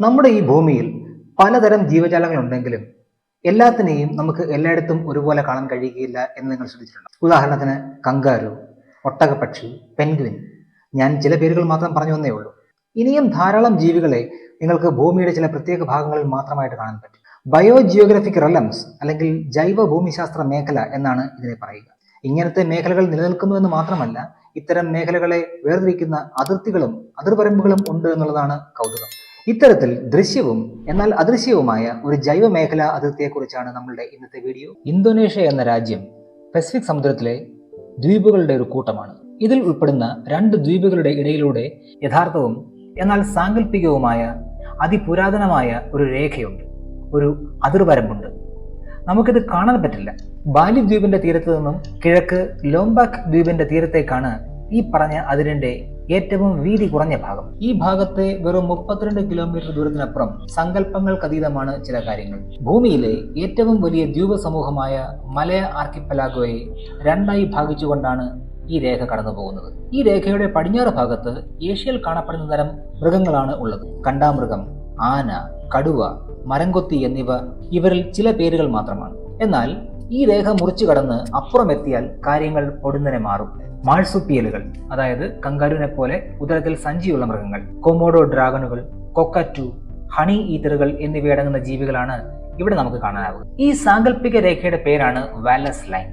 നമ്മുടെ ഈ ഭൂമിയിൽ പലതരം ജീവജാലങ്ങളുണ്ടെങ്കിലും എല്ലാത്തിനെയും നമുക്ക് എല്ലായിടത്തും ഒരുപോലെ കാണാൻ കഴിയുകയില്ല എന്ന് നിങ്ങൾ ശ്രദ്ധിച്ചിട്ടുണ്ട്. ഉദാഹരണത്തിന് കങ്കാരു, ഒട്ടകപ്പക്ഷി, പെൻഗ്വിൻ. ഞാൻ ചില പേരുകൾ മാത്രം പറഞ്ഞു വന്നേ ഉള്ളൂ. ഇനിയും ധാരാളം ജീവികളെ നിങ്ങൾക്ക് ഭൂമിയുടെ ചില പ്രത്യേക ഭാഗങ്ങളിൽ മാത്രമായിട്ട് കാണാൻ പറ്റും. ബയോ ജിയോഗ്രഫിക് റെലംസ് അല്ലെങ്കിൽ ജൈവ ഭൂമിശാസ്ത്ര മേഖല എന്നാണ് ഇതിനെ പറയുക. ഇങ്ങനത്തെ മേഖലകൾ നിലനിൽക്കുന്നുവെന്ന് മാത്രമല്ല, ഇത്തരം മേഖലകളെ വേർതിരിക്കുന്ന അതിർത്തികളും അതിർവരമ്പുകളും ഉണ്ട് എന്നുള്ളതാണ് കൗതുകം. ഇത്തരത്തിൽ ദൃശ്യവും എന്നാൽ അദൃശ്യവുമായ ഒരു ജൈവ മേഖല അതിർത്തിയെക്കുറിച്ചാണ് നമ്മളുടെ ഇന്നത്തെ വീഡിയോ. ഇന്തോനേഷ്യ എന്ന രാജ്യം പസഫിക് സമുദ്രത്തിലെ ദ്വീപുകളുടെ ഒരു കൂട്ടമാണ്. ഇതിൽ ഉൾപ്പെടുന്ന 2 ദ്വീപുകളുടെ ഇടയിലൂടെ യഥാർത്ഥവും എന്നാൽ സാങ്കല്പികവുമായ അതിപുരാതനമായ ഒരു രേഖയുണ്ട്, ഒരു അതിർവരമ്പുണ്ട്. നമുക്കിത് കാണാൻ പറ്റില്ല. ബാലി ദ്വീപിന്റെ തീരത്ത് നിന്നും കിഴക്ക് ലോംബാക് ദ്വീപിന്റെ തീരത്തേക്കാണ് ഈ പറഞ്ഞ അതിരിന്റെ ഏറ്റവും വീതി കുറഞ്ഞ ഭാഗം. ഈ ഭാഗത്തെ വെറും 32 കിലോമീറ്റർ ദൂരത്തിനപ്പുറം സങ്കല്പങ്ങൾക്കതീതമാണ് ചില കാര്യങ്ങൾ. ഭൂമിയിലെ ഏറ്റവും വലിയ ദ്വീപ സമൂഹമായ മലയ ആർക്കിപ്പലാഗോയെ 2ആയി ഭാഗിച്ചുകൊണ്ടാണ് ഈ രേഖ കടന്നു പോകുന്നത്. ഈ രേഖയുടെ പടിഞ്ഞാറ് ഭാഗത്ത് ഏഷ്യയിൽ കാണപ്പെടുന്ന തരം മൃഗങ്ങളാണ് ഉള്ളത്. കണ്ടാമൃഗം, ആന, കടുവ, മരംകൊത്തി എന്നിവ ഇവരിൽ ചില പേരുകൾ മാത്രമാണ്. എന്നാൽ ഈ രേഖ മുറിച്ചു കടന്ന് അപ്പുറമെത്തിയാൽ കാര്യങ്ങൾ പൊടുന്നനെ മാറും. മാഴ്സുപ്പിയലുകൾ, അതായത് കങ്കാരുവിനെ പോലെ ഉദരത്തിൽ സഞ്ചിയുള്ള മൃഗങ്ങൾ, കൊമോഡോ ഡ്രാഗണുകൾ, കൊക്കറ്റു, ഹണി ഈറ്ററുകൾ എന്നിവയടങ്ങുന്ന ജീവികളാണ് ഇവിടെ നമുക്ക് കാണാനാവുക. ഈ സാങ്കല്പിക രേഖയുടെ പേരാണ് വാലസ് ലൈൻ.